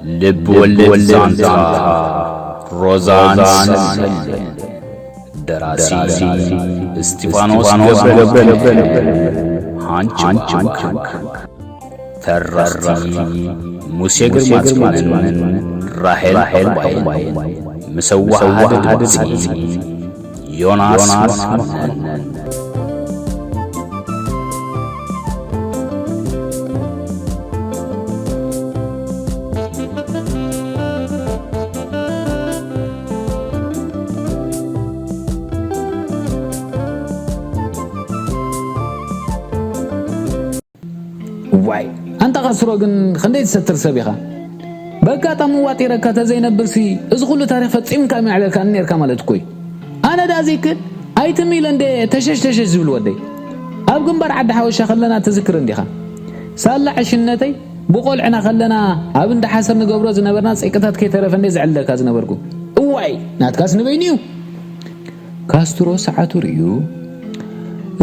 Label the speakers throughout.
Speaker 1: لب ولد زانتا روزان سلم دراسي استيفانوس قبل هانچ تررتي موسى قرماتكن راحل باي مسوى هذا يوناس
Speaker 2: واي انت غسروغن خنديت ستر سبيخه بقى تمواتي ركعت زينب برسي اذ كل تاريخ فصيم كامي على كان نيركا مالتكوي انا دازيك ايتمي لنده تشش زبل ودي اب جنبر عد حوشه خلنا تذكر انديخه سالع عشنتي بقولعنا خلنا اب اند حسب نغبرو زنبرنا صيقتات كيترفندي زعلك زنبركو واي ناتكاس نبينيو كاسترو ساعتو ريو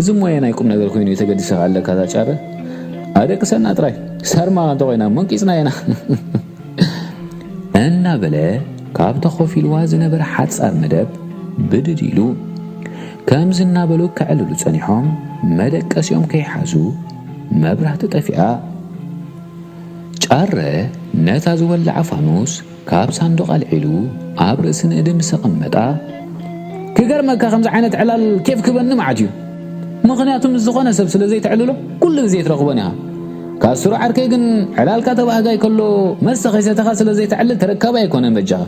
Speaker 2: زم وينا يقوم ነገር ኮይኑ የተገዲሰ አለ ካታጫረ አደቅሰና ጥራይ ሰርማ ተቆይና መንቂጽና የና እና በለ ካብተ ኾፊል ዋዝ ነበር ሓጻር መደብ ብድዲሉ ከምዝና በሉ ከዕልሉ ጸኒሖም መደቀሲዮም ከይሓዙ መብራህቲ ጠፊኣ ጫረ ነታ ዝወልዓ ፋኑስ ካብ ሳንዱቕ አልዒሉ ኣብ ርእስን እድም ሰቐመጣ ክገርመካ ከምዚ ዓይነት ዕላል ኬፍ ክበኒ ማዓትዩ ምኽንያቱም ዝኾነ ሰብ ስለዘይ ተዕልሎ ኩሉ ግዜ ትረኽቦን ኢኻ ካስሩ ዓርከይ ግን ዕላልካ ተባህጋይ ከሎ መሰኸይሰተኻ ስለዘይ ተዕልል ተረካባ ኣይኮነን በጃኻ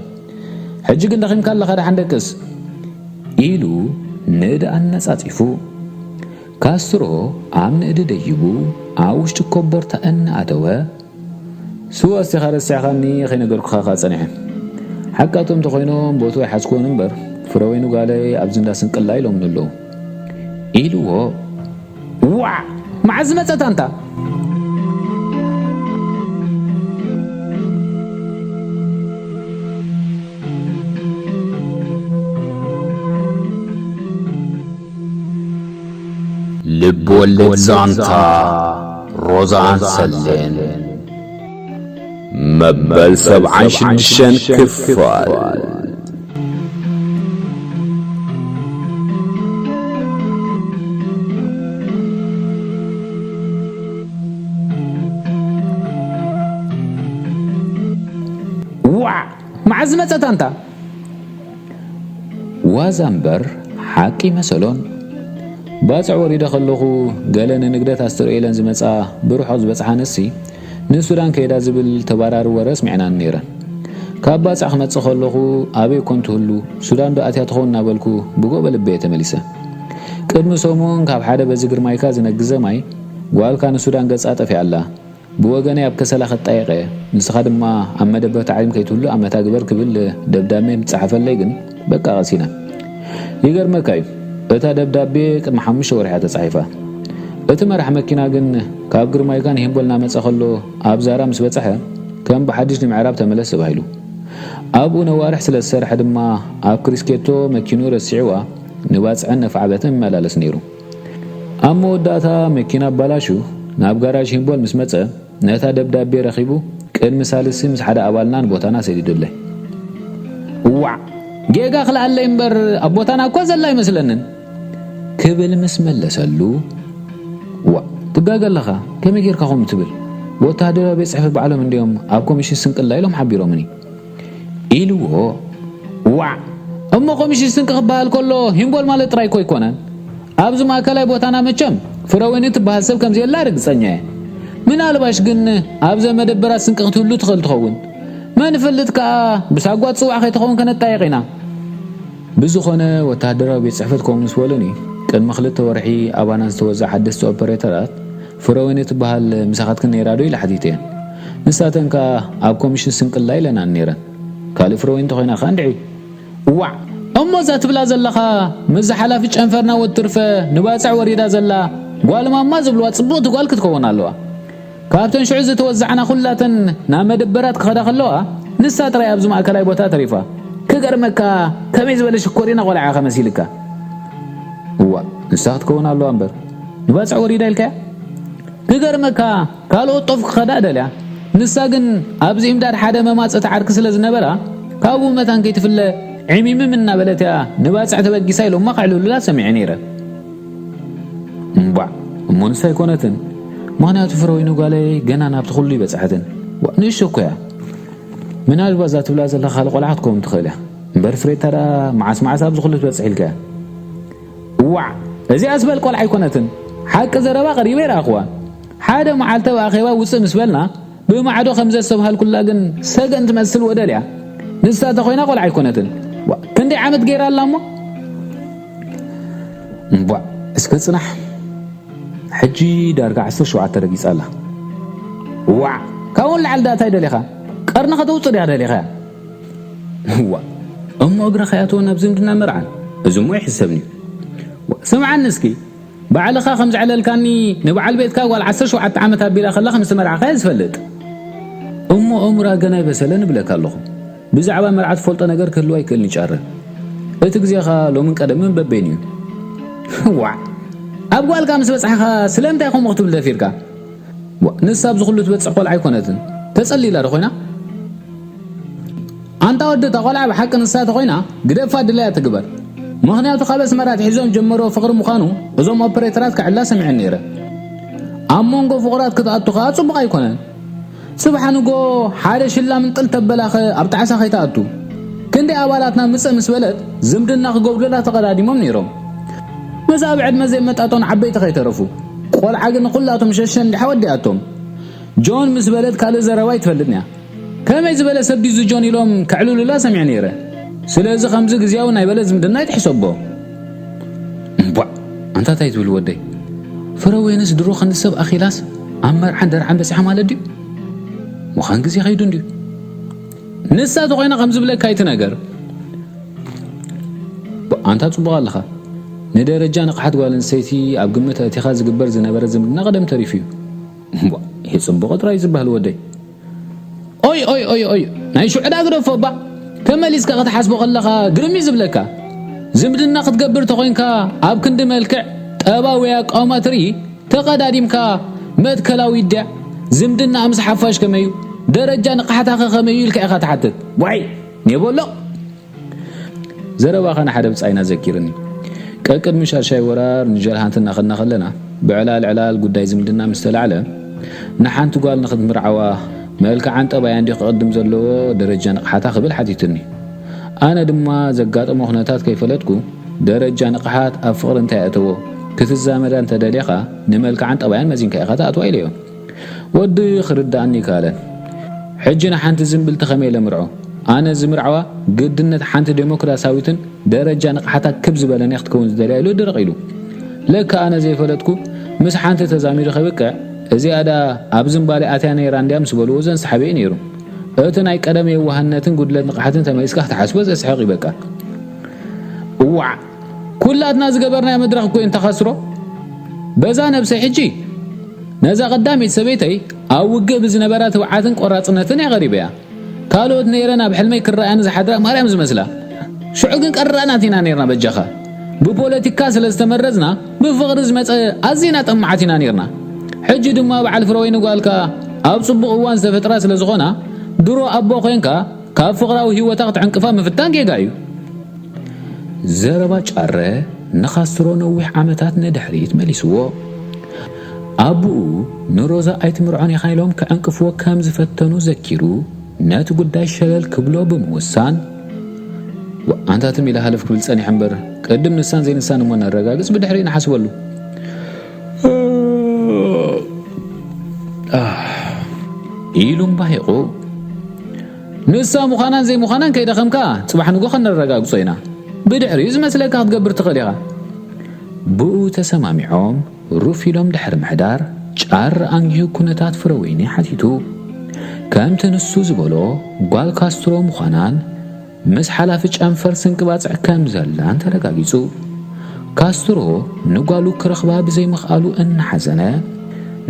Speaker 2: ሕጂ ግን ደኺምካ ኣለኻ ዳሓንደቅስ ኢሉ ንእድ ኣነጻጺፉ ካስትሮ ኣብ ንእድ ደይቡ ኣብ ውሽጢ ኮቦርታ እናኣተወ ስወስቲ ኻረስዕኻኒ ኸይነገርኩኻ ጸኒሐ ሓቃቶም ተኾይኖም ቦቱ ኣይሓዝክዎን እምበር ፍረወይኑ ጋለይ ኣብ ዝንዳ ስንቅላ ኢሎም ንለዉ ኢልዎ ዋ መዓዝ መጸት አንታ
Speaker 1: لب ولد زانتا روزان سلين مبل 76 كفال
Speaker 2: معز مصت انت وازامبر حقي مسلون باصع وريده خلخو قالن نقدت استريلن زمصا بروحو زبصحانسي نسودان كيدا زبل تبارار ورس معنا نيرن كاباصع خمص خلخو ابي كنت هلو سودان باتيا تخوننا بلكو بغو بلبي تمليسه قدم سومون كاب حدا بزغر مايكا زنغزه ماي قال كان سودان غص اطفي الله بوغني اب كسلا خطايقه نسخه دما امدبه تعليم كيتولو امتا غبر كبل دبدامي مصحفلي كن بقى قسينا يغرمكاي اتا دبدابي قد محمش ورحه تصحيفه ات مرح مكينا كن كاب غرماي كان يهبلنا مصخلو اب زارا مس بصحه كم بحديث المعراب تملس بايلو ابو نوارح سلسرح دما اب كريسكيتو مكينو رسعوا نواصعن نفعبتن ملالس نيرو امو داتا مكينا بلاشو ناب غراج هيمبول مسمصه نتا دبدابي رخيبو قد مسالس مس حدا ابالنا بوتانا سيددله وا جيغا خلا الله ينبر ابوتانا كو زلا يمسلنن كبل مسملسلو وا تغاغلخا كمي غيركا خوم تبل وتادر بيصحف بعلم انديوم اب كوميشن سنقلا يلوم حبيرومني إلو وا اما كوميشن سنق خبال كله هيمبول مالت راي كوي كونن ابزو ماكلاي بوتانا مچم فروينت بحسب كم زي لا رغصنيه من الباش كن ابز مدبرات سنقت ሁሉ تخل تخون ما نفلت كا بساقوات صواع خي تخون كنت طايقينا بزخونه وتادراو بيت صحفت كومس ولني قد مخلت ورحي ابانا توزع حدث اوبريترات فروينت بحال مساخات كن يرادو الى حديثين نساتن كا اب كوميشن سنقل لا لنا نيرن قال فروين تخينا خاندعي وا اما ذات بلا زلخا مز حلاف ጨንፈርና ወትርፈ ንባጻዕ ወሪዳ ዘላ قال ما زبلوا صبوت قال كتكون الله كابتن شعز توزعنا كلاتن نا مدبرات كخدا خلوا نسا ترى ابزو ماكلاي بوتا تريفا كغرمكا كميز بلش كورينا قلعا خمسيلكا هو نسا تكون الله انبر نباصع وريدا لك كغرمكا قالوا طف خدا دلا ንሳግን ኣብዚ ምዳር ሓደ መማፀት ዓርክ ስለ ዝነበራ ካብኡ መታን ከይትፍለ عميم من نبلتها نبات ساعة بقى سايلو ما قعلوا لا سمع نيره مبع مونسا يكونتن ما أنا تفروينو قالي جنا نبتخل لي بساعتن ونشوك يا من البازات ولا زال خالق ولا عتكم تخيله برفري ترى مع ساب زخلت بسعيلك وع زي أسبل قال حيكونتن حق زربا قريبة أقوى حدا معلته وأخيوا وسم سبلنا بما عدو خمسة سبها الكل لكن سجن تمثل ودلع نستا تخوينا قال حيكونتن كندي عمد غير الله مو مبا اسكت صنح حجي دارك 10 شوعة ترقيس الله وع كون العلدات هيدا ليخا قرنا خدوصر هذا ليخا هو اقرا خياتونا بزمدنا مرعان ازمو يحسبني سمع النسكي بعلخا خمس على الكاني نبع البيت كا ولا 10 شوعة عامتها بلا خلا خمس مرعى خايز فلت امرا غناي بسلن بلاك الله بزعبا مرعات فولطه ነገር كله አይከልኝ ጫረ እትግዚኻ ሎምን ቀደምን በበይኒ ዋ አብጓልካ ምስ በጽሐኻ ስለምታይ ኮም ወቅቱ ለፊርካ ንሳብ ዝኹሉት በጽሕ ቆልዓ አይኮነትን ተጸሊላ ደኾይና አንተ ወደ ተቆልዓ በሐቅ ንሳ ተኾይና ግደፋ ድላያ ትግበር ምኽንያቱ ኻበስ መራት ሒዞም ጀመሮ ፍቅር ምዃኑ እዞም ኦፕሬተራት ከዕላ ሰምዐን ነይረ አሞንጎ ፍቅራት ክትአቱኻ ጽቡቕ አይኮነን سبحانه حدا شلا من طل تبلاخ ابتعسا خيتاتو كندي ابالاتنا مصمس بلد زمدنا خغوبللا تقداديمم نيرو مزا بعد ما زي متاتون عبيت خيترفو قول عقن كلاتهم ششن حودياتهم جون مس بلد كال زرواي تفلدنيا كما يزبل سدي جون يلوم كعلول لا سمع نيره سلاذ خمس غزياو ناي بلد زمدنا يتحسبو با انت تايتول ودي فروينس درو خنسب اخيلاس امر عندر عم بس حمالدي وخان غزي خيدو ندي نسا تخوينا خمس بلا كايت نغر انت صبغ لها ندرجا نقحت قالن سيتي اب قمته اتخاذ زغبر زنبر زمدنا قدم تريفيو هي صبغ تراي زبال ودي اوي ناي شو عدا غرفو با كماليس كا تحسبو خلخا غرمي زبلكا زمدنا خدغبر تخوينكا اب كند ملكع طباويا قومتري تقداديمكا مدكلاوي دع زمدنا امس حفاش كميو درجة نقحتها خميو لك اخا تحتت وعي نيبولو زربا خنا حدا بصاينا ذكرني كقد مشار شاي ورار نجال هانتنا خدنا خلنا بعلال قداي زمدنا مستلعله نحانت قال نخد مرعوا ملك عن طبايا عندي قدم زلو درجة نقحتها خبل حديثني انا دما زقاطمو خناتات كيفلتكو درجة نقحات افقر انت اتو كتزامر انت دليقه نملك عن طبايا مزين كاخا تاتو اليو ودي خرداني كالن حجنا حنت زنبل تخمي لمرعو انا زمرعوا قدنت حنت ديمقراطياويتن درجه نقحتا كبز بلن يختكون دلايلو درقيلو لك انا زي فلتكو مس حنت تزامير خبقع ازي ادا ابزن بالي اتاني رانديام سبلو زن صحابي نيرو اتناي قدم يوهنتن قدلت نقحتن تميسكح تحسبز اسحقي بقى وع كلاتنا زغبرنا مدرخ كو انت خسرو بزا نفسي حجي نزا قدامي سبيتي او وجه بزنبرات وعاتن قراصنتن يا غريبيا كالوت نيرنا بحلمي كرايان زحدرا مريم زمسلا شعقن قراناتينا نيرنا بجخا ببوليتيكا سلاستمرزنا بفقر زمص ازينا طمعتنا نيرنا حجي دما بعل فروين قالكا اب صبق وان زفترا سلازخونا درو ابو خوينكا كاب فقراو هيوتا تعنقفا مفتان كيغايو زربا ጫረ نخسرو نوح عامتات ندحريت مليسو أبو نروزا أيتمرعون يخايلهم كأنكفو كام زفتنو زكيرو ناتو قداي شلال كبلو بموسان وأنت تمي لها لفك بلساني حنبر قدم نسان زي نسان مونا الرقاقس بدحرين حسولو إيلوم بايقو نسا مخانان زي مخانان كيدا خمكا صباح نقو خنا الرقاقس وينا بدحريز مسلك هتقبر تقليغا بقو تسمامعهم روفيلوم دحر محدار ጫር አንጊው ኩነታት ፍረወይኒ ሓቲቱ ከም ተነሱ ዝበሎ ጓል ካስትሮ ምዃናን ምስ ሓላፊ ጫንፈር ስንቅባጽዕ ከም ዘላን ተረጋጊጹ ካስትሮ ንጓሉ ክረኽባ ብዘይ ምኽኣሉ እንሓዘነ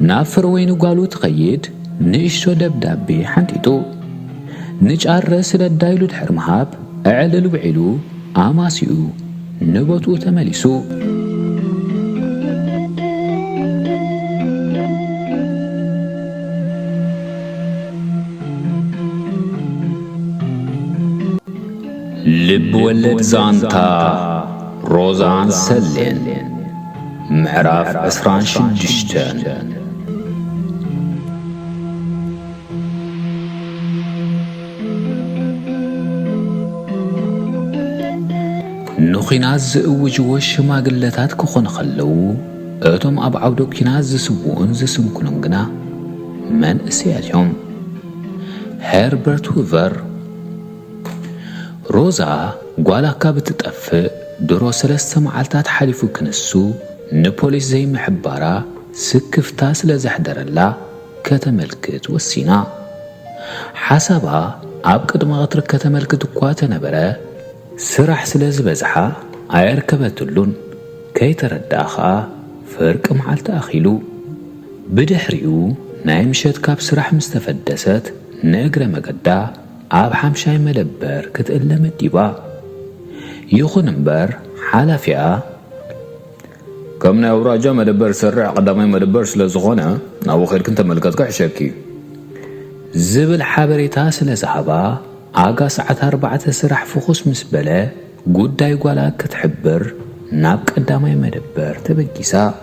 Speaker 2: ናብ ፍረወይኒ ጓሉ ትኸይድ ንእሽቶ ደብዳቤ ሓንቲቱ ንጫረ ስለዳይሉ ድሕር ምሃብ ዕልል ውዒሉ ኣማሲኡ ንቦትኡ ተመሊሱ
Speaker 1: لب ولد زانتا روزان سلين معراف عسران شدشتان نخيناز زئوج وشماغلتات كخون خلو اتم اب عودو كيناز زسبون زسمكنونغنا من اسياتهم هربرت هوفر روزا قوالاكا بتتقفق درو سلسة معالتات حليفو كنسو نبوليس زي محبارا سكفتا سلزحدر الله كتملكت والسينا حسابا عبقد مغطر كتملكت قوات نبرا سرح سلز بزحا عيركبتلون كي ترداخا فرق معالت أخيلو بدحريو نايمشت كاب سرح مستفدست نقر مقدا عاب حمشاي مدبر كتقلم الديبا يخون مبر حالافيا كمنا وراجا مدبر سرع قدامي مدبر سلزغونا ناو خير كنت ملكتك حشاكي زبل حبريتا سلزحبا آقا ساعة 4 سرح فخص مسبلة قد داي قوالا كتحبر ناب قدامي مدبر تبقيسا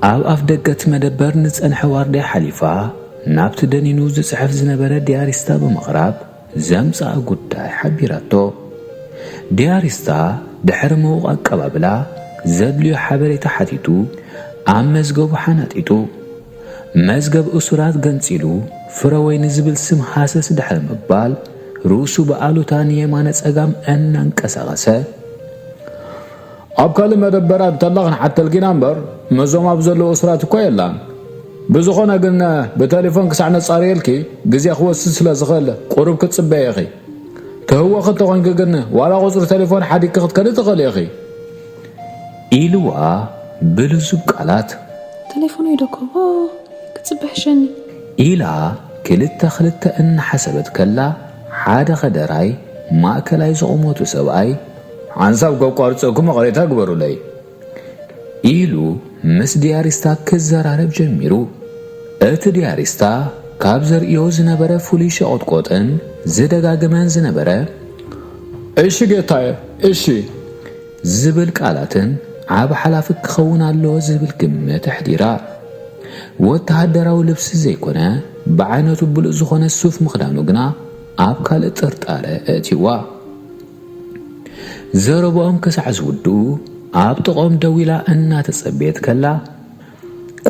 Speaker 1: آب أفدقت مدبر نتسأن حوار دي حليفا ناب تدني نوز صحف زنبرة دياريستا بمغرب زمزا قد داي حبيراتو دياريستا دحر موقع قبابلا زدليو حبريتا حتيتو عم مزقب حاناتيتو مزقب أسرات قنصيلو فروين زبل سم حاسس دحر مقبال روسو بقالو تانية مانت أقام أنن كساغسة
Speaker 2: أبكال مدبرات تلغن حتى القنامبر مزوم أبزلو أسرات كويلان بزخونا قلنا بتليفون كسعنا تصاريلكي قزي أخوة السلسلة زغل قرب كتصبع يا أخي تهوى خطوان قلنا ولا غصر تليفون حدي كخط كانت تغل يا أخي
Speaker 1: إيلوا بلزو قالات
Speaker 3: تليفوني يدوكو كتصبح شني
Speaker 1: إيلا كلتا خلتا إن حسبت كلا حادا خدراي ما كلاي زغموتو سبعي
Speaker 2: عنصاب قوقارتسوكم غريتا قبرو لي
Speaker 1: إيلو مس دياريستا كزرارب جميرو ات دياريستا كابزر إيوز نبرا فوليش عدقوتن زدقاقمان زنبرا
Speaker 2: إيشي قيتاي إيشي
Speaker 1: زبل قالاتن عاب حلافك خونا اللو زبل قمة تحديرا وتهدراو لبس زيكونا بعينتو بلزخونا السوف مخدانو قنا عاب كالترتارة اتيوا زربوهم كسعز ودو عاب تقوم دويلا أننا تصبيت كلا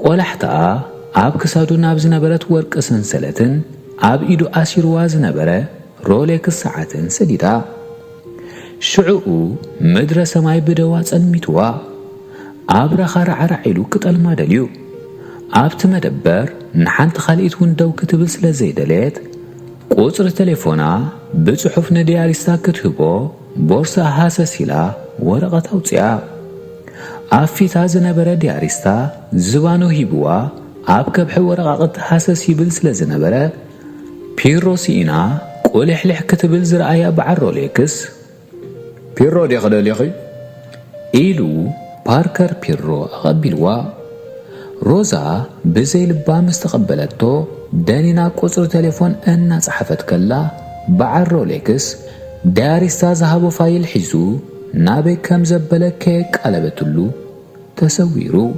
Speaker 1: قولحتا عاب كسادو نابز نبرت ورق سنسلتن عاب إيدو أسيرواز نبرة روليك الساعتن سديدا شعوء مدرسة ماي بدوات الميتوا عاب رخار عرعيلو كتال مادليو عاب تمدبر نحانت خاليت وندو كتبل سلزي دليت قوصر تليفونا بصحف ندياريستا كتبو بورصة هاسسيلا ورقة توصيا عفيتا زنبرة دياريستا زبانو هيبوا عب كبح ورقة هاسس يبل سلزنبرة بيرو سينا قولح لح كتبل زرعايا بعرو ليكس
Speaker 2: بيرو دي خلال يخي
Speaker 1: إيلو باركر بيرو أغبلوا روزا بزي لبا مستقبلتو دانينا قصر تليفون أننا صحفت كلا بعرو ليكس داريستا زهبو فايل حزو نابي كم زبالة كيك قلبتلو تسويرو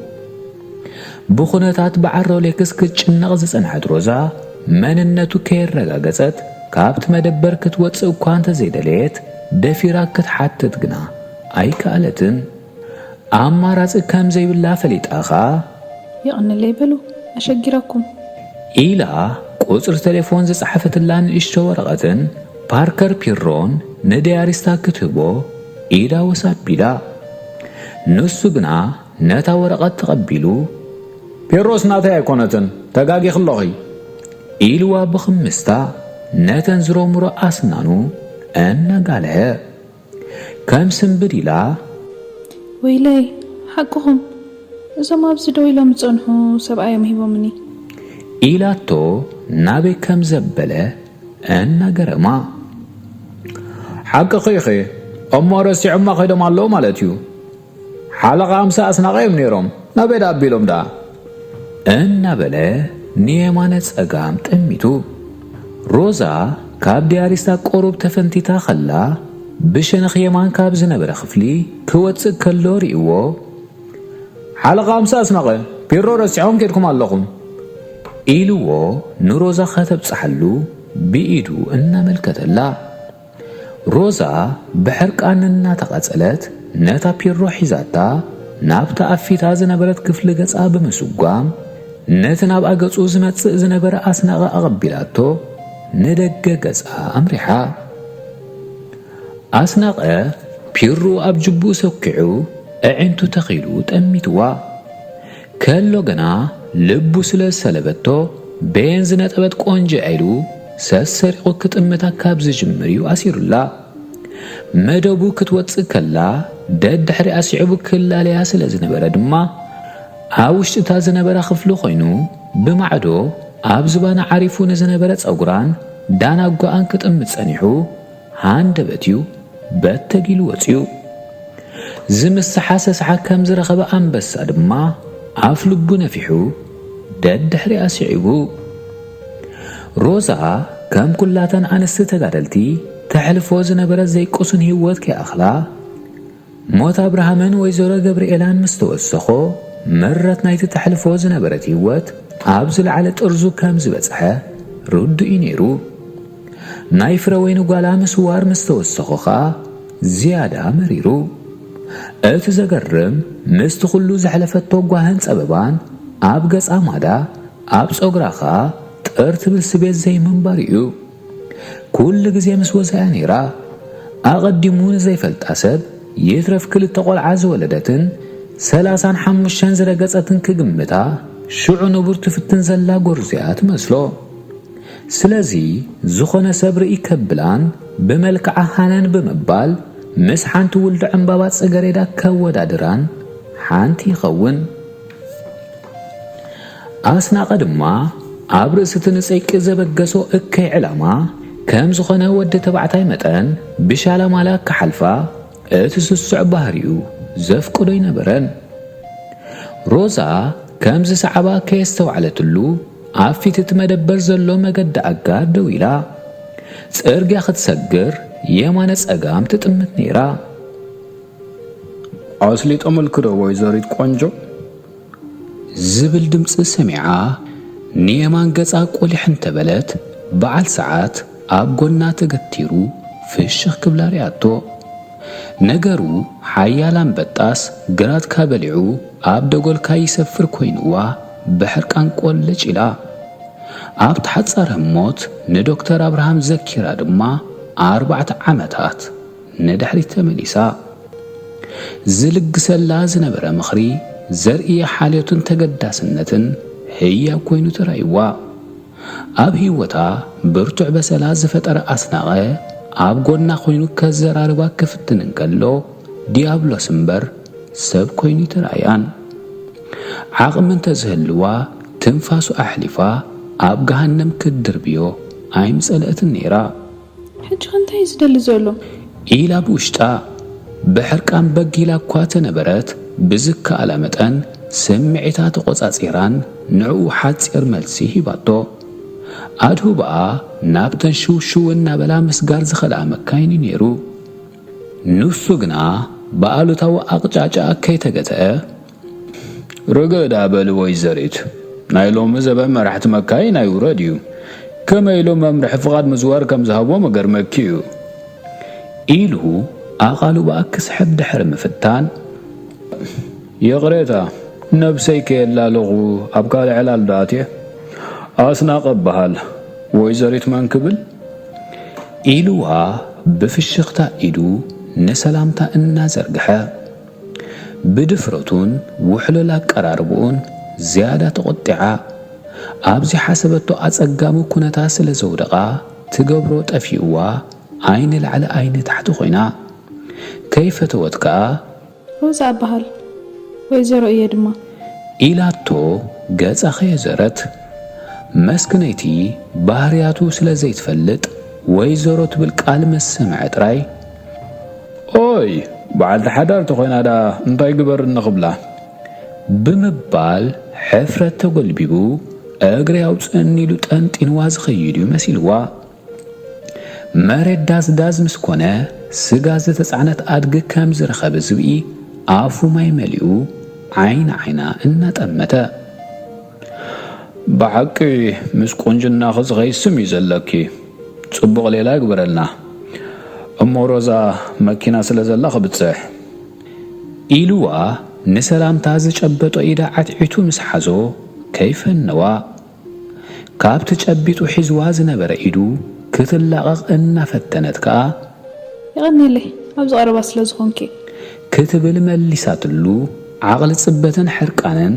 Speaker 1: بخونتات بعرو ليكس كتش نغزس انحد روزا من النتو كير رقاقزت كابت مدبر كتواتسو كوانتا زيداليت دافيرا كتحاتت قنا اي كالتن اما راز كم زي بالله فليت اخا
Speaker 3: يقن اللي بلو اشجركم
Speaker 1: إيلا قصر تليفون زي صحفة اللان اشتو ورقتن باركر بيرون ندياريستا كتبو إيدا وسات بيدا نسو قنا نتا ورقات تقبلو
Speaker 2: بيروس ناتا يكونتن تقاقي خلوغي
Speaker 1: إيلوا بخمستا نتن زرو مرأس نانو أنا قالها كم سنبريلا
Speaker 3: ويلي حقهم إذا ما بزدو إلا متصنحو 7 أيام هيبو مني
Speaker 1: إيلاتو نابي كم زبلة أنا قرما
Speaker 2: حق خيخي أما رسي عما خيدم الله مالتيو حلقة 5 أسناغي منيرهم نبي دابيلهم دا
Speaker 1: أنا بلا نيمانة أقام تأميتو روزا كاب دياريستا قروب تفنتيتا خلا ብሸነኽ የማን ካብ ዝነበረ ክፍሊ ክወፅእ ከሎ ርእይዎ
Speaker 2: ሓለቓ ኣምሳ ኣስናቐ ቢሮ ረሲዖም ከድኩም ኣለኹም
Speaker 1: ኢልዎ ንሮዛ ከተብፅሓሉ ብኢዱ እናመልከተላ ሮዛ ብሕርቃን እናተቐጸለት ነታ ፒሮ ሒዛታ ናብታ ኣፊታ ዝነበረት ክፍሊ ገጻ ብምስጓም ነቲ ናብ ኣገጹ ዝመጽእ ዝነበረ ኣስናቐ ኣቐቢላቶ ንደገ ገጻ ኣምሪሓ ኣስናቐ ፒሩ ኣብ ጅቡኡ ሰኪዑ ኣዒንቱ ተኺሉ ጠሚትዋ ከሎ ገና ልቡ ስለ ሰለበቶ ቤን ዝነጠበት ቆንጆ ኢሉ ሰሰሪቑ ክትጥምታ ካብ ዝጅምር እዩ ኣሲሩላ መደቡ ክትወፅእ ከላ ደድሕሪ ኣስዒቡ ክላለያ ስለ ዝነበረ ድማ ኣብ ውሽጢታ ዝነበረ ክፍሊ ኮይኑ ብማዕዶ ኣብ ዝባና ዓሪፉ ንዝነበረ ፀጉራን ዳናጓኣን ክጥምት ጸኒሑ ሃንደበትዩ በተጊሉ ወፅዩ ዝምስሓ ሰስሓ ከም ዝረኸበ ኣንበሳ ድማ ኣፍ ልቡ ነፊሑ ደድሕሪ ኣስዒቡ ሮዛ ከም ኩላተን ኣንስቲ ተጋደልቲ ተሕልፎ ዝነበረ ዘይቆሱን ህይወት ከኣኽላ ሞት ኣብርሃምን ወይዘሮ ገብርኤላን ምስ ተወሰኾ መረት ናይቲ ተሕልፎ ዝነበረት ህይወት ኣብ ዝለዓለ ጥርዙ ከም ዝበፅሐ ርዱኢ ነይሩ ናይ ፍረ ወይኒ ጓላ ምስዋር ምስ ተወሰኾ ኸኣ ዝያዳ መሪሩ እቲ ዘገርም ምስቲ ኩሉ ዘሕለፈቶ ጓህን ፀበባን ኣብ ገጻ ማዳ ኣብ ፀጉራ ኸኣ ጥር ትብል ስቤት ዘይምንባር እዩ ኩሉ ግዜ ምስ ወዛያ ነይራ ኣቐዲሙ ንዘይፈልጣ ሰብ ይትረፍ ክልተ ቆልዓ ዝወለደትን 35 ዝረገጸትን ክግምታ ሽዑ ንቡር ትፍትን ዘላ ጎርዝያ ትመስሎ ስለዚ ዝኾነ ሰብ ርኢ ከብላን ብመልክዓ ሃነን ብምባል ምስ ሓንቲ ውልዶ ዕምባባ ጽገሬዳ ከወዳድራን ሓንቲ ይኸውን ኣስናቐ ድማ ኣብ ርእስቲ ንፀይቂ ዘበገሶ እከይ ዕላማ ከም ዝኾነ ወዲ ተባዕታይ መጠን ብሻላማላ ክሓልፋ እቲ ስሱዕ ባህሪኡ ዘፍቅዶ ይነበረን ሮዛ ከም ዝሰዓባ ከየስተውዓለትሉ ኣብ ፊት እቲ መደበር ዘሎ መገዲ ኣጋር ደው ኢላ ጽርግያ ክትሰግር የማነ ጸጋም ትጥምት ነይራ
Speaker 2: ኣስሊጦ መልክዶ ወይዘሪት ቆንጆ
Speaker 1: ዝብል ድምፂ ሰሚዓ ንየማን ገጻ ቆሊሕ እንተበለት በዓል ሰዓት ኣብ ጎና ተገቲሩ ፍሽኽ ክብላ ሪኣቶ ነገሩ ሓያላን በጣስ ግራትካ በሊዑ ኣብ ደጎልካ ይሰፍር ኮይኑዋ ብሕርቃን ቆለጭ ኢላ ኣብ ተሓፀረ ሞት ንዶክተር አብርሃም ዘኪራ ድማ 4 ዓመታት ንድሕሪት ተመሊሳ ዝልግሰላ ዝነበረ ምኽሪ ዘርኢ ሓልዮትን ተገዳስነትን ህያው ኮይኑ ተራይዋ ኣብ ህይወታ ብርቱዕ በሰላ ዝፈጠረ ኣስናቐ ኣብ ጎና ኮይኑ ከዘራርባ ክፍትንን ከሎ ዲያብሎስ እምበር ሰብ ኮይኑ ተራያን ዓቕሚ እንተዝህልዋ ትንፋሱ ኣሕሊፋ ኣብ ገሃነም ክድርብዮ ኣይምፀለአትን ነይራ
Speaker 3: ሕጂ እንታይ ዝደሊ ዘሎ
Speaker 1: ኢላ ብውሽጣ ብሕርቃን በጊላ እኳ ተነበረት ብዝከኣላ መጠን ስምዒታት ቆጻጺራን ንዕኡ ሓፂር መልሲ ሂባቶ ኣድሁ በኣ ናብተን ሽውሽው እናበላ ምስጋር ዝኸልኣ መካይኒ ነይሩ ንሱ ግና ብኣሉታዊ ኣቕጫጫ ከይተገተአ ረገዳ በል ወይዘሪት ናይ ሎሚ ዘበን መራሕቲ መካይን ኣይውረድ እዩ ከመይ ኢሎም መምርሒ ፍቓድ ምዝዋር ከም ዝሃቦ መገርመኪ እዩ ኢሉ ኣቓሉ በኣ ክስሕብ ድሕሪ ምፍታን የቕሬታ ነብሰይ ከየላለኹ ኣብ ካልእ ዕላል ዳእትየ ኣስናቐ በሃል ወይዘሪት ማን ክብል ኢሉዋ ብፍሽኽታ ኢዱ ንሰላምታ እናዘርግሐ ብድፍረቱን ውሕሉል ኣቀራርብኡን ዝያዳ ተቖጢዓ ኣብዚ ሓሰበቶ ኣጸጋሙ ኩነታ ስለ ዘውደቓ ትገብሮ ጠፊኡዋ ዓይኒ ላዕሊ ዓይኒ ታሕቲ ኮይና ከይፈተወት ከዓ
Speaker 3: ሮዛ በሃል ወይዘሮ እየ ድማ
Speaker 1: ኢላቶ ገጻ ኸየዘረት መስክነይቲ ባህርያቱ ስለ ዘይትፈልጥ ወይዘሮ ትብል ቃል መሰምዐ ጥራይ ኦይ በዓልቲ ሓዳር ተኾይናዳ እንታይ ግበር ንኽብላ ብምባል ሕፍረት ተጐልቢቡ እግሪ ኣውፅአኒ ኢሉ ጠንጢንዋ ዝኸይድ እዩ መሲልዋ መሬት ዳዝዳዝ ምስ ኮነ ስጋ ዝተጻዕነት ኣድጊ ከም ዝረኸበ ዝብኢ ኣፉ ማይ መሊኡ ዓይና እናጠመተ ብሓቂ ምስ ቁንጅና ኽዝኸይስም እዩ ዘለኪ ጽቡቕ ሌላ ይግበረልና እሞ ሮዛ መኪና ስለ ዘላ ኽብጽሕ ኢሉዋ ንሰላምታ ዝጨበጦ ኢዳ ዓትዒቱ ምስ ሓዞ ከይፈነዋ ካብቲ ጨቢጡ ሒዝዋ ዝነበረ ኢዱ ክትላቐቕ እናፈተነት ከዓ
Speaker 3: ይቐኒለይ ኣብ ዝቐረባ ስለ ዝኾንኪ
Speaker 1: ክትብል መሊሳትሉ ዓቕሊ ጽበትን ሕርቃንን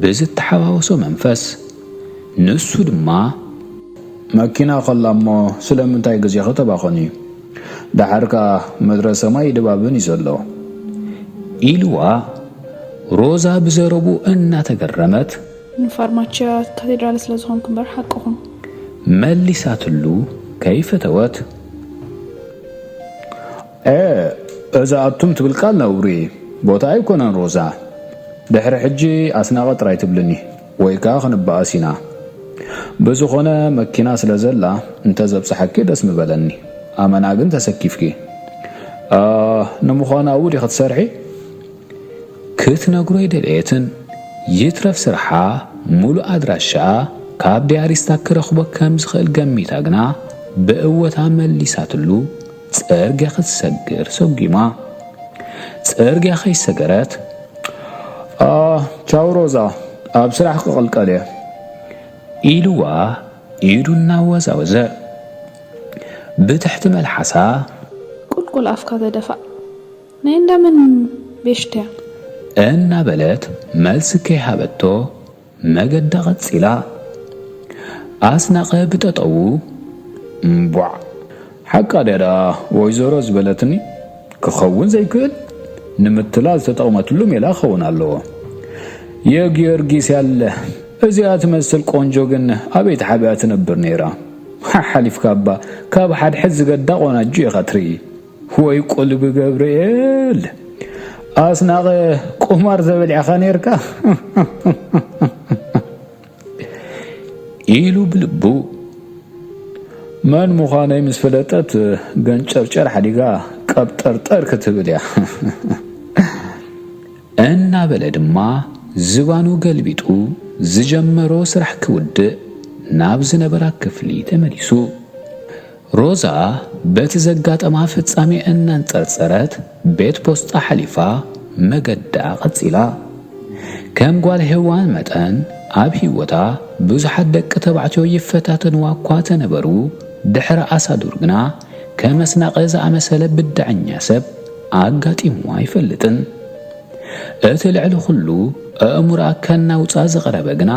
Speaker 1: ብዝተሓዋወሶ መንፈስ ንሱ ድማ መኪና ኸላ እሞ ስለምንታይ ግዜ ኸተባኸኒ ዳሓርካ ምድረ ሰማይ ድባብን እዩ ዘሎ ኢሉዋ ሮዛ ብዘረቡ እናተገረመት
Speaker 3: ንፋርማችያ ካቴድራል ስለ ዝኾንክ እምበር ሓቅኹም
Speaker 1: መሊሳትሉ ከይፈተወት እዛ ኣቱም ትብል ቃል ነውሪ ቦታ ኣይኮነን ሮዛ ድሕሪ ሕጂ ኣስናቐ ጥራይ ትብልኒ ወይ ከዓ ክንበኣስ ኢና ብዝኾነ መኪና ስለ ዘላ እንተዘብፅሐኪ ደስ ምበለኒ ኣመና ግን ተሰኪፍኪ ንምዃኑ ኣብኡ ዲኻ ትሰርሒ ክትነግሮ ይደልየትን ይትረፍ ስርሓ ሙሉእ ኣድራሻኣ ካብ ዲያሪስታ ክረኽቦ ከም ዝኽእል ገሚታ ግና ብእወታ መሊሳትሉ ጽርግያ ክትሰግር ሰጊማ ጽርግያ ኸይሰገረት ቻው ሮዛ ኣብ ስራሕ ክቕልቀል እየ ኢሉዋ ኢዱ እናወዛወዘ ብትሕቲ መልሓሳ
Speaker 3: ቁልቁል ኣፍካ ተደፋእ ናይ እንዳመን ቤሽትያ
Speaker 1: እናበለት መልሲ ከይሃበቶ መገዳ ቐጺላ ኣስናቐ ብጠጠው እምቧዕ ሓቃ ደዳ ወይዘሮ ዝበለትኒ ክኸውን ዘይክእል ንምትላል ተጠቕመትሉ ሜላ ኸውን ኣለዎ የጊዮርጊስ ያለ እዚኣ ትመስል ቆንጆ ግን ኣበይ ተሓቢኣ ትነብር ነይራ ሓሊፍካ እባ ካብ ሓድሕድ ዝገዳ ቆናጁ ኢኻ ትርኢ ወይ ቁልቢ ገብርኤል ኣስናቐ ቁማር ዘበሊዕኻ ነርካ ኢሉ ብልቡ መን ምዃነይ ምስ ፈለጠት ገንጨርጨር ሓዲጋ ቀብጠርጠር ክትብል እያ እናበለ ድማ ዝባኑ ገልቢጡ ዝጀመሮ ስራሕ ክውድእ ናብ ዝነበራ ክፍሊ ተመሊሱ ሮዛ በቲ ዘጋጠማ ፍጻሜ እናንጸርጸረት ቤት ፖስጣ ሓሊፋ መገዳ ቐጺላ ከም ጓል ሄዋን መጠን ኣብ ህይወታ ብዙሓት ደቂ ተባዕትዮ ይፈታተንዋ እኳ ተነበሩ ድሕሪ ኣሳዱር ግና ከመስናቐ ዝኣመሰለ ብዳዕኛ ሰብ ኣጋጢምዋ ኣይፈልጥን እቲ ልዕሊ ኩሉ ኣእሙራ ከናውፃ ዝቐረበ ግና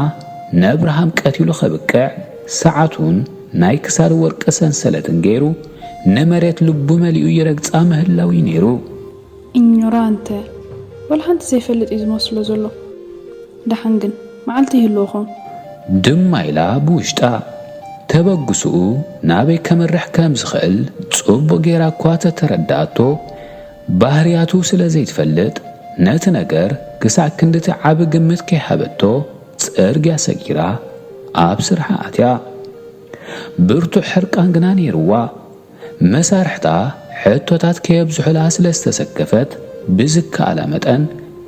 Speaker 1: ነብርሃም ቀቲሉ ኸብቅዕ ሰዓቱን ናይ ክሳድ ወርቂ ሰንሰለትን ገይሩ ንመሬት ልቡ መሊኡ ይረግፃ ምህላዊ ነይሩ
Speaker 3: ኢግኖራንተ ወላ ሓንቲ ዘይፈልጥ እዩ ዝመስሎ ዘሎ ድሓን ግን መዓልቲ ይህልዎኹም
Speaker 1: ድማ ኢላ ብውሽጣ ተበግስኡ ናበይ ከመርሕ ከም ዝኽእል ጽቡቕ ጌራ እኳ ተተረዳእቶ ባህርያቱ ስለ ዘይትፈልጥ ነቲ ነገር ክሳዕ ክንድቲ ዓብ ግምት ከይሃበቶ ጽርግያ ሰጊራ ኣብ ስርሓ ኣትያ ብርቱዕ ሕርቃን ግና ነይርዋ መሳርሕታ ሕቶታት ከየብዝሑላ ስለ ዝተሰከፈት ብዝከኣላ መጠን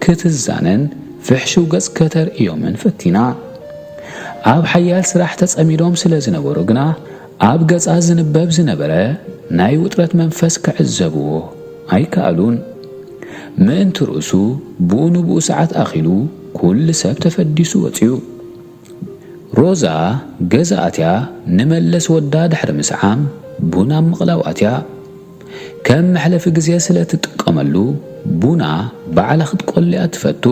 Speaker 1: ክትዛነን ፍሕሽው ገጽ ከተርእዮምን ፈቲና ኣብ ሓያል ስራሕ ተጸሚዶም ስለ ዝነበሩ ግና ኣብ ገጻ ዝንበብ ዝነበረ ናይ ውጥረት መንፈስ ክዕዘብዎ ኣይከኣሉን ምእንቲ ርእሱ ብኡ ንብኡ ሰዓት ኣኺሉ ኩሉ ሰብ ተፈዲሱ ወፂኡ ሮዛ ገዛ ኣትያ ንመለስ ወዳ ድሕሪ ምስዓም ቡና ምቕላው ኣትያ ከም መሕለፊ ግዜ ስለ ትጥቀመሉ ቡና ባዕላ ክትቆልያ ትፈቱ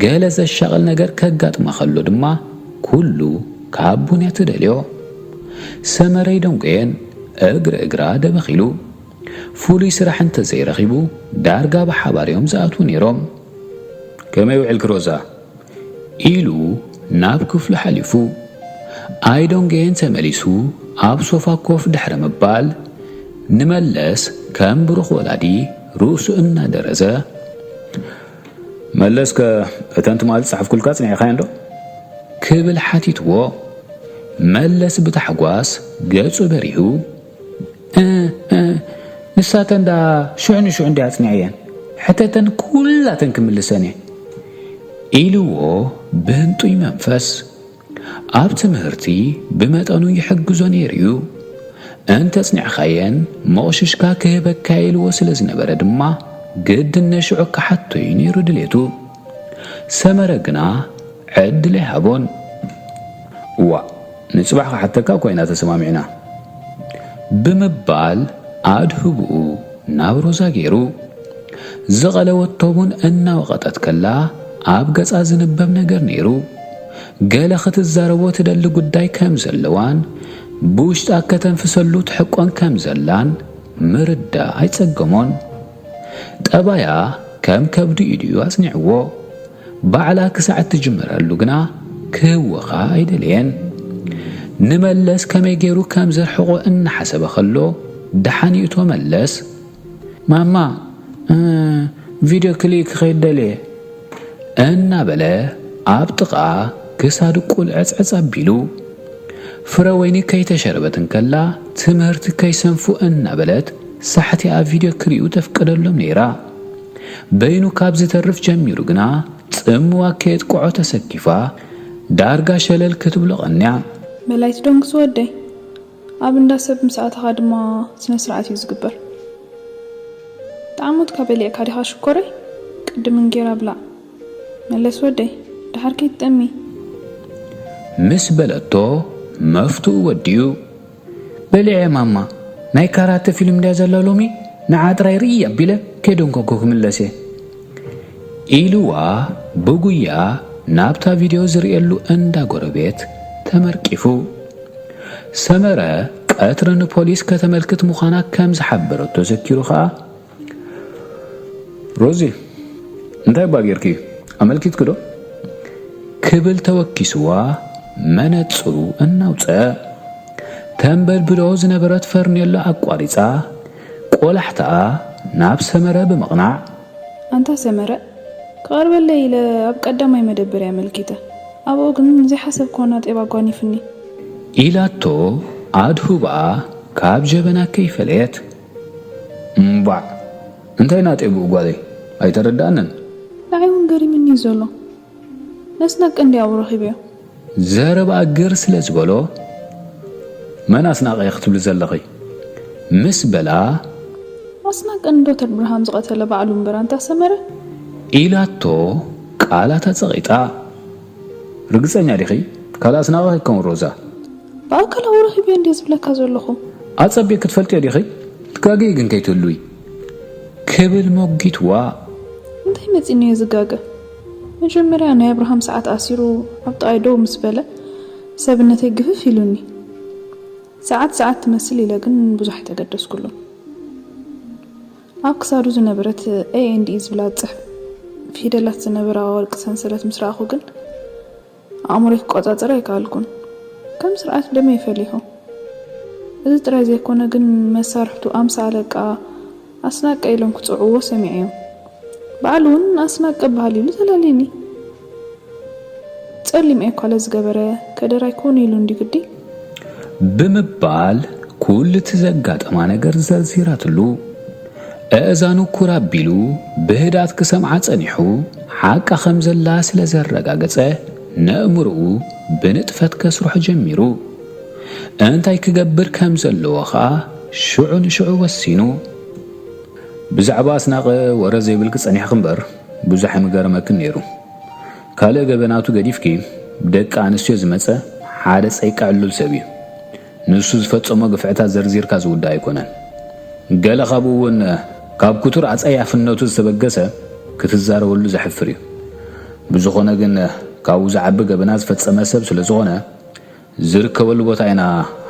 Speaker 1: ገለ ዘሻቕል ነገር ከጋጥማ ኸሎ ድማ ኩሉ ካብ ቡንያ ትደልዮ ሰመረይ ደንጎየን እግራ ደበኺሉ ፍሉይ ስራሕ እንተዘይረኺቡ ዳርጋ ብሓባርዮም ዝኣትዉ ነይሮም ከመይ ውዕልክ ሮዛ ኢሉ ናብ ክፍሉ ሓሊፉ ኣይዶንጌን ተመሊሱ ኣብ ሶፋ ኮፍ ድሕሪ ምባል ንመለስ ከም ብሩኽ ወላዲ ርእሱ እናደረዘ መለስከ እተን ትማል ጽሕፍኩልካ ጽኒዕኻዮ ዶ ክብል ሓቲትዎ መለስ ብታሕጓስ ገጹ በሪሁ
Speaker 2: ንሳተን ዳ ሽዑ እንዳ ኣጽኒዐየን ሕተተን ኩላተን ክምልሰን ኢልዎ ብህንጡይ መንፈስ ኣብ ትምህርቲ ብመጠኑ ይሕግዞ ነይሩ እንተ ጽኒዕኻየን መቕሽሽካ ክህበካ ኢልዎ ስለ ዝነበረ ድማ ግድን ነሽዑ ክሓቶዩ ነይሩ ድሌቱ ሰመረ ግና ዕድል ኣይሃቦን እዋ ንጽባሕ ክሓተካ ኮይና ተሰማሚዕና ብምባል ኣድህብኡ ናብ ሮዛ ገይሩ ዝቐለወቶውን እናወቐጠት ከላ ኣብ ገጻ ዝንበብ ነገር ነይሩ ገለ ክትዛረቦ ትደሊ ጉዳይ ከም ዘለዋን ብውሽጣ ከተንፍሰሉ ትሕቆን ከም ዘላን ምርዳ ኣይጸገሞን ጠባያ ከም ከብዲ ኢድዩ ኣጽኒዕዎ ባዕላ ክሳዕ ትጅመረሉ ግና ክህወኻ ኣይደልየን ንመለስ ከመይ ገይሩ ከም ዘርሕቆ እናሓሰበ ኸሎ ደሓኒእቶ መለስ ማማ ቪድዮ ክሊክ ኸይደልየ እናበለ ኣብ ጥቓ ክሳዱ ቁልዕጽዕጽ ኣቢሉ ፍረ ወይኒ ከይተሸረበትን ከላ ትምህርቲ ከይሰንፉ እናበለት ሳሕቲ ኣብ ቪድዮ ክሪኡ ተፍቅደሎም ነይራ በይኑ ካብ ዝተርፍ ጀሚሩ ግና ጽምዋ ከየጥቅዖ ተሰኪፋ ዳርጋ ሸለል ክትብሎ ቐንያ
Speaker 3: መላይት ዶንግስ ወደይ ኣብ እንዳሰብ ምስኣተኻ ድማ ስነ ስርዓት እዩ ዝግበር ጣዕሙት ካበሊዕካ ዲኻ ሽኮረይ ቅድምን ጌራ ብላ መለስ ወደይ ድሓር ከይትጠሚ
Speaker 2: ምስ በለቶ መፍትኡ ወዲዩ በሊዐ ማማ ናይ ካራተ ፊልም እንዳ ዘላ ሎሚ ንዓጥራይ ርኢ ኣቢለ ከይደንኮኮ ክምለሰ ኢልዋ ብጉያ ናብታ ቪድዮ ዝርየሉ እንዳ ጎረቤት ተመርቂፉ ሰመረ ቀትሪ ንፖሊስ ከተመልክት ምዃና ከም ዝሓበረቶ ዘኪሩ ኸዓ ሮዚ እንታይ ባጌርኪ ኣመልኪት ክዶ ክብል ተወኪስዋ መነጽሩ እናውፀ ተንበልብሎ ዝነበረት ፈርኔሎ ኣቋሪፃ ቆላሕታ ናብ ሰመረ ብምቕናዕ
Speaker 3: አንታ ሰመረ ከቕርበለይ ኢለ ኣብ ቀዳማይ መደበር ያመልኪተ ኣብኡ ግን ዘይሓሰብ ኮና ጤባ ጓኒፍኒ
Speaker 2: ኢላቶ ኣድሁባ ካብ ጀበና ከይፈለየት እምባዕ እንታይ ናጤብኡ ጓለይ ኣይተረዳእነን
Speaker 3: ንዓይውን ገሪምኒ ዘሎ ነስናቀ እንዲያው ረኺብዮ
Speaker 2: ዘረባ እግር ስለ ዝበሎ መን ኣስናቀ ክትብል ዘለኺ ምስ በላ
Speaker 3: ኣስናቀ ዶክተር ብርሃን ዝቐተለ ባዕሉ እምበር አንታ ሰመረ
Speaker 2: ኢላቶ ቃላታ ጸቂጣ ርግጸኛ ዲኺ ካላ ኣስናቀ ከም ሮዛ
Speaker 3: ባእከላ ረኺብዮ እንዲያ ዝብለካ ዘለኹ
Speaker 2: ኣጸቢቅ ክትፈልጥዮ ዲኺ ትጋገይ ግን ከይትህሉይ ክብል ሞጊትዋ
Speaker 3: እንታይ መፂኒ ዝጋገ መጀመርያ ናይ አብርሃም ሰዓት ኣሲሩ ኣብ ጣይዶ ምስ በለ ሰብነተይ ግፍፍ ኢሉኒ ሰዓት ትመስል ኢለ ግን ብዙሕ ተገደስኩሉ ኣብ ክሳዱ ዝነበረት AND ዝብላ ጽሕፍ ፊደላት ዝነበራ ወርቂ ሰንሰለት ምስራኹ ግን ኣእምሮይ ክቆጻጸር ኣይከኣልኩን ከም ስርዓት ደመ ይፈሊሑ እዚ ጥራይ ዘይኮነ ግን መሳርሕቱ ኣምሳለቃ ኣስናቀ ኢሎም ክጽዕዎ ሰሚዐዮም ባዕሉን ኣስናቀ ባህል ኢሉ ተላሊኒ ጸሊም ኤኳለ ዝገበረ ከደራይ ኮን ኢሉ እንዲግዲ
Speaker 2: ብምባል ኩል ትዘጋጠማ ነገር ዘርዚራትሉ እዛኑ ኩራቢሉ ብህዳት ክሰምዓ ጸኒሑ ሓቃ ከም ዘላ ስለ ዘረጋገጸ ነእምርኡ ብንጥፈት ከስሩሕ ጀሚሩ እንታይ ክገብር ከም ዘለዎ ኸዓ ሽዑ ንሽዑ ወሲኑ ብዛዕባ ኣስናቀ ወረ ዘይብል ክጸኒሕ እምበር ብዙሕ ምገረመክን ነይሩ ካልእ ገበናቱ ገዲፍኪ ደቂ ኣንስትዮ ዝመጸ ሓደ ጸይቃ ዕሉል ሰብ እዩ ንሱ ዝፈጸሞ ግፍዕታት ዘርዚርካ ዝውዳ ኣይኮነን ገለ ካብኡ እውን ካብ ኩቱር ኣጸያፍነቱ ዝተበገሰ ክትዛረበሉ ዘሕፍር እዩ ብዝኾነ ግን ካብኡ ዝዓቢ ገበና ዝፈጸመ ሰብ ስለ ዝኾነ ዝርከበሉ ቦታ ኢና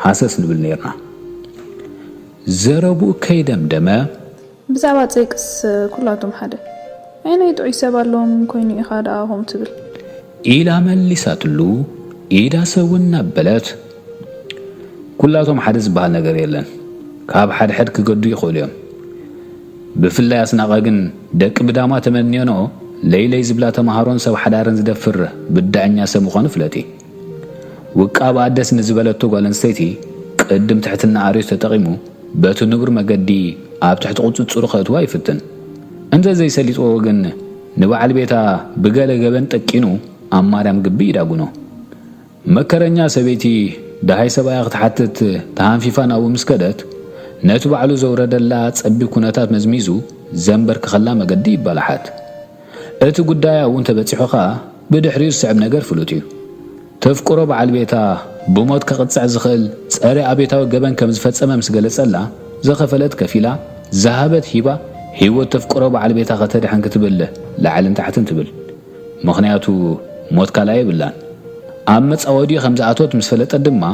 Speaker 2: ሓሰስ ንብል ነርና ዘረቡኡ ከይደምደመ
Speaker 3: ብዛዕባ ጸይቅስ ኩላቶም ሓደ ኣይናይ ጥዑይ ሰብ ኣለዎም ኮይኑ ኢኻ ደኣኹም ትብል
Speaker 2: ኢላ መሊሳትሉ ኢዳ ሰውን ናበለት ኩላቶም ሓደ ዝበሃል ነገር የለን ካብ ሓድሕድ ክገዱ ይኽእሉ እዮም ብፍላይ ኣስናቀ ግን ደቂ ብዳማ ተመንዮኖ ለይለይ ዝብላ ተማሃሮን ሰብ ሓዳርን ዝደፍር ብዳዕኛ ሰብ ምዃኑ ፍለጢ ውቃብ ኣደስ ንዝበለቶ ጓል ኣንስተይቲ ቅድም ትሕትና ኣርዮስ ተጠቒሙ በቲ ንቡር መገዲ ኣብ ትሕቲ ቁፅፅሩ ከእትዋ ይፍትን እንተ ዘይሰሊጥዎ ወገን ንበዓል ቤታ ብገለ ገበን ጠቂኑ ኣብ ማርያም ግቢ ይዳጉኖ መከረኛ ሰበይቲ ደሃይ ሰብኣያ ክትሓትት ተሃንፊፋ ናብኡ ምስ ከደት ነቲ ባዕሉ ዘውረደላ ፀቢ ኩነታት መዝሚዙ ዘንበር ክኸላ መገዲ ይባላሓት እቲ ጉዳይ እውን ተበፂሑኻ ብድሕሪኡ ዝስዕብ ነገር ፍሉጥ እዩ ተፍቅሮ በዓል ቤታ ብሞት ከቕፅዕ ዝኽእል ፀረ ኣቤታዊ ገበን ከም ዝፈፀመ ምስ ገለጸላ ዘኸፈለት ከፊላ ዝሃበት ሂባ ህይወት ተፍቅሮ በዓል ቤታ ከተድሐን ክትብል ላዕልን ታሕትን ትብል ምኽንያቱ ሞት ካልኣይ የብላን ኣብ መፃወዲኡ ከም ዝኣቶት ምስ ፈለጠት ድማ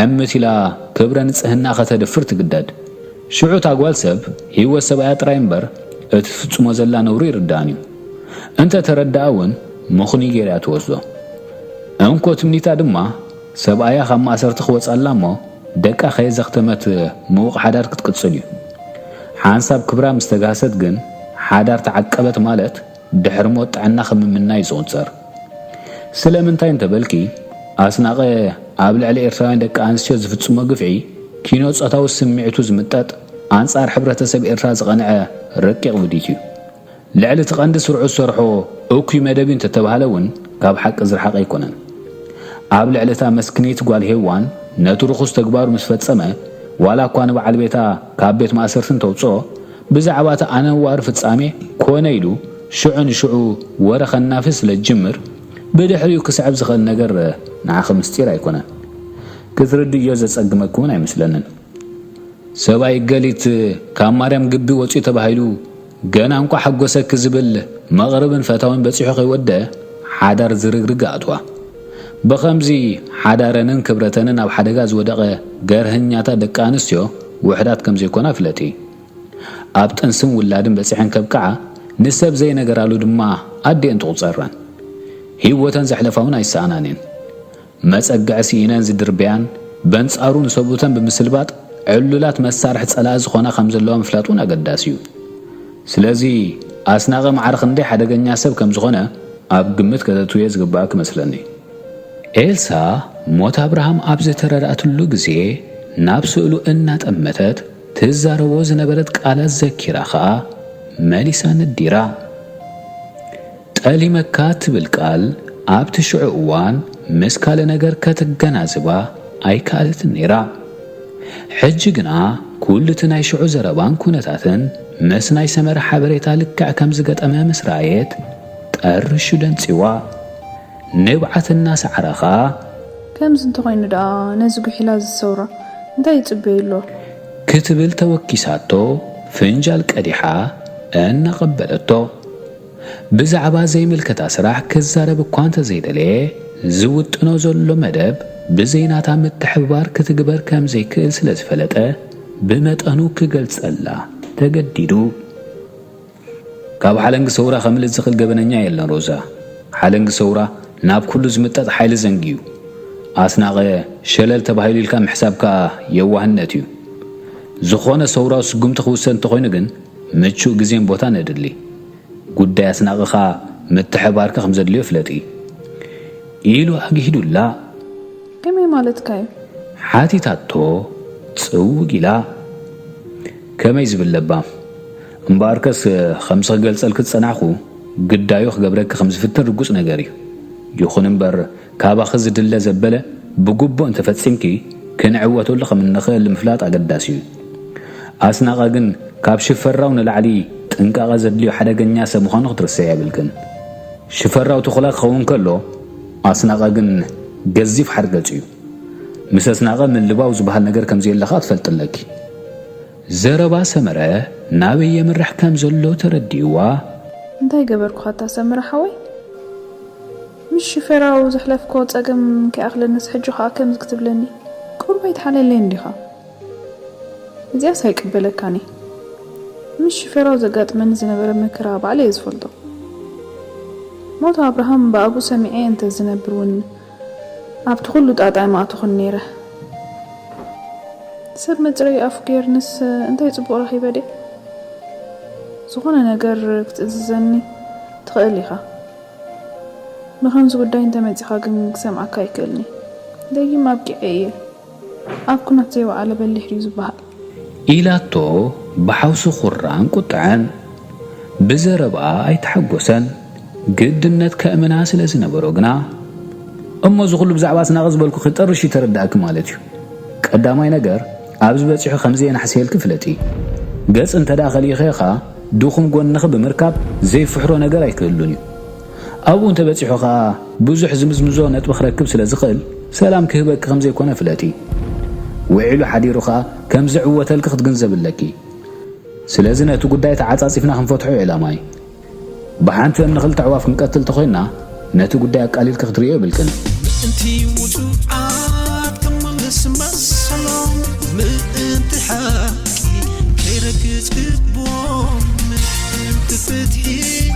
Speaker 2: ዕምት ኢላ ክብረ ንፅህና ከተደፍር ትግደድ ሽዑ ታጓል ሰብ ህይወት ሰብኣያ ጥራይ እምበር እቲ ፍጹሞ ዘላ ነውሩ ይርዳእን እዩ እንተ ተረዳእ እውን ምኹኒ ጌርያ ትወስዶ እንኮ ትምኒታ ድማ ሰብኣያ ካብ ማእሰርቲ ክወፃላ እሞ ደቃ ከየዘኽተመት ምዉቕ ሓዳር ክትቅፅል እዩ ሓንሳብ ክብራ ምስ ተጋሰት ግን ሓዳር ተዓቀበት ማለት ድሕሪ ሞት ጥዕና ከምምና ይዝቁፀር ስለምንታይ እንተበልኪ ኣስናቐ ኣብ ልዕሊ ኤርትራውያን ደቂ ኣንስትዮ ዝፍጽሞ ግፍዒ ኪኖ ፆታዊ ስምዒቱ ዝምጠጥ ኣንጻር ሕብረተሰብ ኤርትራ ዝቐንዐ ረቂቕ ውዲት እዩ ልዕሊ እቲ ቀንዲ ስርዑ ዝሰርሖ እኩይ መደብ እንተተባሃለ እውን ካብ ሓቂ ዝረሓቐ ኣይኮነን ኣብ ልዕሊታ መስክኒት ጓል ሄዋን ነቲ ርኹስ ተግባሩ ምስ ፈጸመ ዋላ እኳ ንበዓል ቤታ ካብ ቤት ማእሰርቲ ተውፅኦ ብዛዕባ እቲ ኣነዋሪ ፍጻሜ ኮነ ኢሉ ሽዑ ንሽዑ ወረ ኸናፍስ ስለጅምር ብድሕሪኡ ክስዕብ ዝኽእል ነገር ንዓኺ ምስጢር ኣይኮነን ክትርድዮ ዘጸግመክ እውን ኣይመስለንን ሰብኣይ ገሊት ካብ ማርያም ግቢ ወፂኡ ተባሂሉ ገና እንኳ ሓጎሰክ ዝብል መቕረብን ፈታውን በፂሑ ከይወድአ ሓዳር ዝርግርግ ኣእትዋ ብኸምዚ ሓዳረንን ክብረተንን ኣብ ሓደጋ ዝወደቐ ገርህኛታት ደቂ ኣንስትዮ ውሕዳት ከም ዘይኮና ፍለጢ ኣብ ጥንስን ውላድን በፂሐን ከብክዓ ንሰብ ዘይነገራሉ ድማ ኣዴን ትቑፀረን ህይወተን ዘሕለፋውን ኣይሰኣናንን መጸግዕ ሲኢነን ዝድርብያን በንጻሩ ንሰብኡተን ብምስልባጥ ዕሉላት መሳርሒ ጸላእ ዝኾና ከም ዘለዋ ምፍላጥ እውን ኣገዳሲ እዩ ስለዚ ኣስናቐ መዓር ክንደይ ሓደገኛ ሰብ ከም ዝኾነ ኣብ ግምት ከተትውየ ዝግባእ ክመስለኒ ኤልሳ ሞት አብርሃም ኣብ ዝተረዳእትሉ ግዜ ናብ ስእሉ እናጠመተት ትዛረቦ ዝነበረት ቃላት ዘኪራ ኸኣ መሊሳ ንዲራ ጠሊመካ ትብል ቃል ኣብ ትሽዑ እዋን ምስ ካለ ነገር ከተገናዝባ ኣይከኣለትን ነይራ ሕጂ ግና ኩሉ እቲ ናይ ሽዑ ዘረባን ኩነታትን ምስ ናይ ሰመረ ሓበሬታ ልክዕ ከም ዝገጠመ ምስ ራእየት ጠርሹ ደንፂዋ ንብዓትና ሰዓረኻ
Speaker 3: ከምዝ እንተኾይኑ ዳ ነዚ ጉሒላ ዝሰውራ እንታይ ይጽበየሎ
Speaker 2: ክትብል ተወኪሳቶ ፍንጃል ቀዲሓ እናቐበለቶ ብዛዕባ ዘይምልከታ ስራሕ ክዛረብ እኳ እንተዘይደለየ ዝውጥኖ ዘሎ መደብ ብዘይናታ ምትሕብባር ክትግበር ከም ዘይክእል ስለ ዝፈለጠ ብመጠኑ ክገልጸላ ተገዲዱ ካብ ሓለንጊ ሰውራ ከምልት ዝኽእል ገበነኛ የለን ሮዛ ሓለንጊ ሰውራ ናብ ኩሉ ዝምጠጥ ሓይሊ ዘንጊ እዩ ኣስናቐ ሸለል ተባሂሉ ኢልካ ምሕሳብካ የዋህነት እዩ ዝኾነ ሰውራው ስጉምቲ ክውሰድ እንተኾይኑ ግን ምቹእ ግዜን ቦታ ነድሊ ጉዳይ ኣስናቐኻ ምትሕባርካ ከም ዘድልዮ ፍለጢ ኢሉ ኣግሂዱላ
Speaker 3: ከመይ ማለትካ እዩ
Speaker 2: ሓቲታቶ ጽውግ ኢላ ከመይ ዝብለባ እምበኣርከስ ከምዚ ክገልጸልክ ዝጸናዕኹ ግዳዩ ክገብረካ ከም ዝፍትን ርጉፅ ነገር እዩ ይኹን እምበር ካባኺ ዝድለ ዘበለ ብግቡእ እንተፈጺምኪ ክንዕወተሉ ከም እንኽእል ምፍላጥ ኣገዳሲ እዩ ኣስናቐ ግን ካብ ሽፈራው ንላዕሊ ጥንቃቐ ዘድልዮ ሓደገኛ ሰብ ምዃኑ ክትርስዕ የብልክን ሽፈራው ትኹላ ክኸውን ከሎ ኣስናቐ ግን ገዚፍ ሓርገጽ እዩ ምስ ኣስናቐ ምልባው ዝበሃል ነገር ከም ዘየለኻ ትፈልጥለኪ ዘረባ ሰመረ ናበይ የምራሕ ከም ዘሎ ተረዲእዋ
Speaker 3: እንታይ ገበርኩ ኸታ ሰመረ ሓወይ مش شفراو زحلف كود أقم كأخل الناس حجوا خاكم زكتب لني كل بيت حلال لين ديها زي أسهيك بلكاني مش شفراو زقات من زنبر مكراب عليه زفلطو موت أبراهام بأبو سمعين تزنبرون أبتخلو تقاطع ما تخل نيره سب مدري أفكير نس انت يتبقى رخي بدي زغانا نقر كتززني تخيليها بخمس قداين تمتي خاقن سمعك يكلني دايما أبكي أيه أبكنا تيوى على بلي حريز بها
Speaker 2: إلاتو
Speaker 1: بحوس خران قطعان بزربا أي تحقسن قدنت كأمنا سلسنا بروقنا أما زغل بزعباتنا غزبالكو خطرشي ترداك مالتيو قداماي نجر أبز بتسيحو 5 حسيل كفلتي قص انت داخلي خيخا دوخم قون نخب مركب زي فحرو نجر يكلوني أبو انت بتسيحو خا بزح زمزمزو نتبخ ركب سلازقل سلام كهبك 5 كون فلتي وعلو حديرو خا كم زعوة الكخ تجنزب لكي سلازنا تقداي تعاصفنا خنفتحو إلى ماي بحانت أن نخلت عواف نقتل تخينا ناتو قداي قليل كخدريه بالكن
Speaker 4: انتي وجوعات كمل اسم السلام من انت حاكي كيرك تبوم من انت فتحي